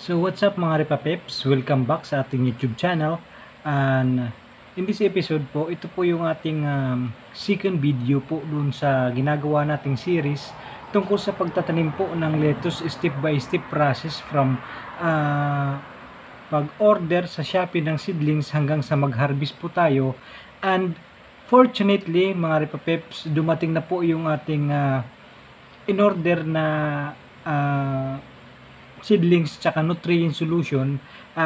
So what's up mga Repapeps? Welcome back sa ating YouTube channel. And in this episode po, ito po yung ating second video po dun sa ginagawa nating series tungkol sa pagtatanim po ng lettuce step by step process from pag-order sa Shopee ng seedlings hanggang sa mag-harvest po tayo. And fortunately mga Repapeps, dumating na po yung ating in-order na seedlings tsaka nutrient solution.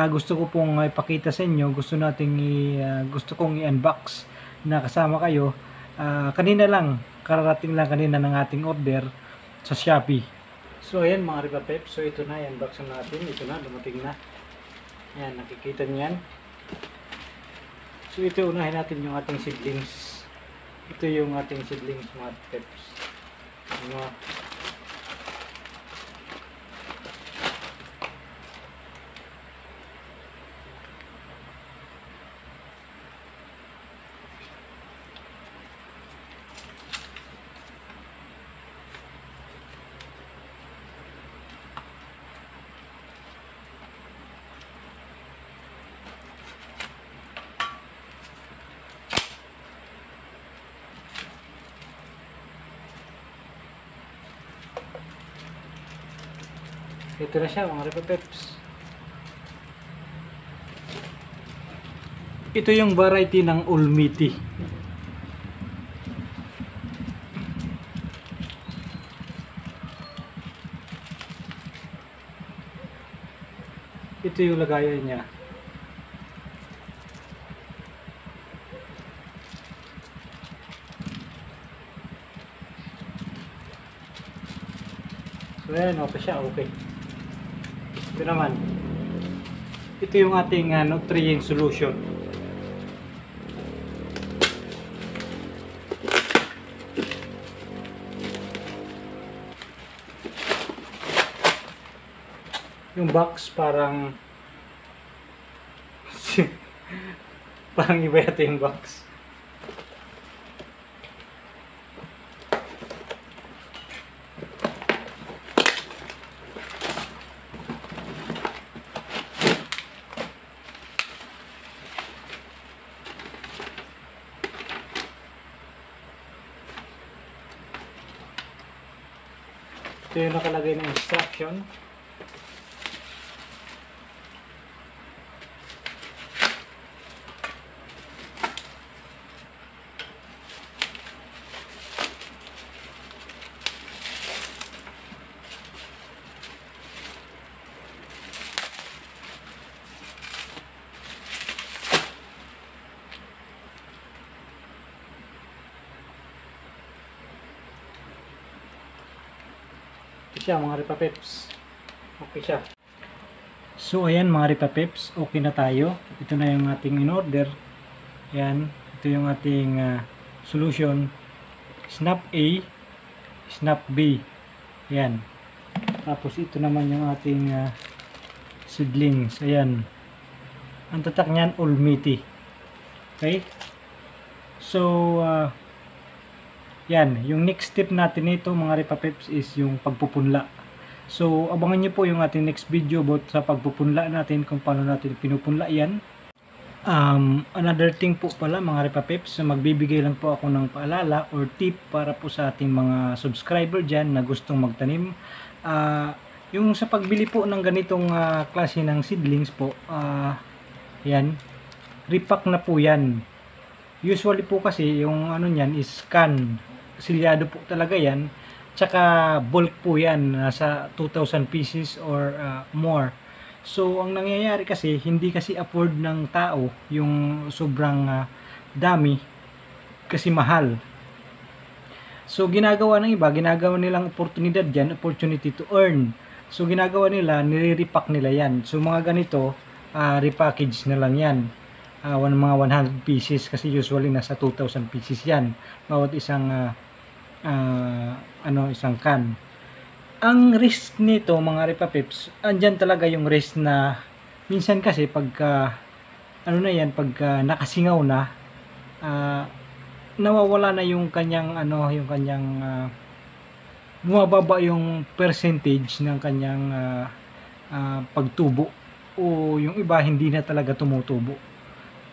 Gusto ko pong ipakita sa inyo, gusto kong i-unbox na kasama kayo. Kanina lang, kararating lang kanina ng ating order sa Shopee. So ayan mga Repapeps, so ito na, i-unbox natin. Ito na, dumating na. Ayan, nakikita niyo yan. So ito, unahin natin yung ating seedlings. Ito yung ating seedlings mga Repapeps. Ito na siya mga Repapeps. Ito yung variety ng Ulmiti. Ito yung lagayan niya. So ayan, okay siya, okay. Ito naman, ito yung ating nutrient solution. Yung box parang parang iba yata yung box. Ito yung nakalagay na instruction. Siya mga Repapeps, okay siya. So ayan mga Repapeps, okay na tayo. Ito na yung ating in-order. Yan, ito yung ating solution. Snap A, Snap B. Yan. Tapos ito naman yung ating seedlings. Ayan. Ang tatak niyan, Ulmiti. Okay? So yan, yung next step natin nito mga Repapeps is yung pagpupunla. So abangan nyo po yung ating next video about sa pagpupunla natin, kung paano natin pinupunla yan. Another thing po pala mga Repapeps, so magbibigay lang po ako ng paalala or tip para po sa ating mga subscriber dyan na gustong magtanim. Yung sa pagbili po ng ganitong klase ng seedlings po, yan, repack na po yan. Usually po kasi yung ano nyan is can, silyado po talaga yan, tsaka bulk po yan, nasa 2,000 pieces or more. So ang nangyayari kasi, hindi kasi afford ng tao yung sobrang dami kasi mahal. So ginagawa ng iba, ginagawa nilang oportunidad yan, opportunity to earn. So ginagawa nila, nire-repack nila yan. So mga ganito, repackage na lang yan. Mga 100 pieces kasi usually nasa 2,000 pieces yan bawat isang isang can. Ang risk nito mga Repapeps, andyan talaga yung risk na minsan kasi pagka nakasingaw na, nawawala na yung kanyang bumababa yung percentage ng kanyang pagtubo, o yung iba hindi na talaga tumutubo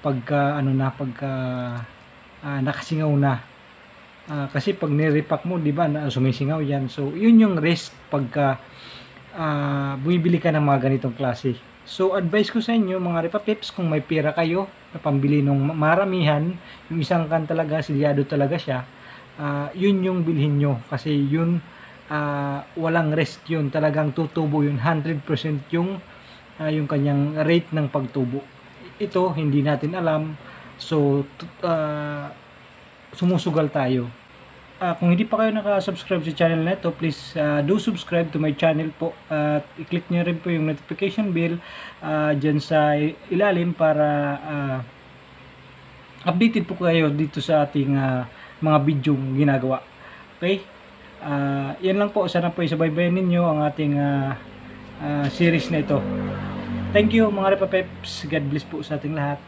pagka nakasingaw na. Kasi pag nirepack mo, di ba, sumisingaw yan. So yun yung risk pagka bumibili ka ng mga ganitong klase. So advice ko sa inyo mga Repapips, kung may pera kayo na pambili ng maramihan, yung isang can talaga, silyado talaga siya, yun yung bilhin nyo. Kasi yun, walang risk yun. Talagang tutubo yun. 100% yung kanyang rate ng pagtubo. Ito, hindi natin alam. So, sumusugal tayo. Kung hindi pa kayo nakasubscribe sa channel na ito, please do subscribe to my channel po. At i-click nyo rin po yung notification bell dyan sa ilalim para updated po kayo dito sa ating mga video ginagawa. Okay? Yan lang po. Sana po isabaybayan ninyo ang ating series na ito. Thank you mga Repapeps. God bless po sa ating lahat.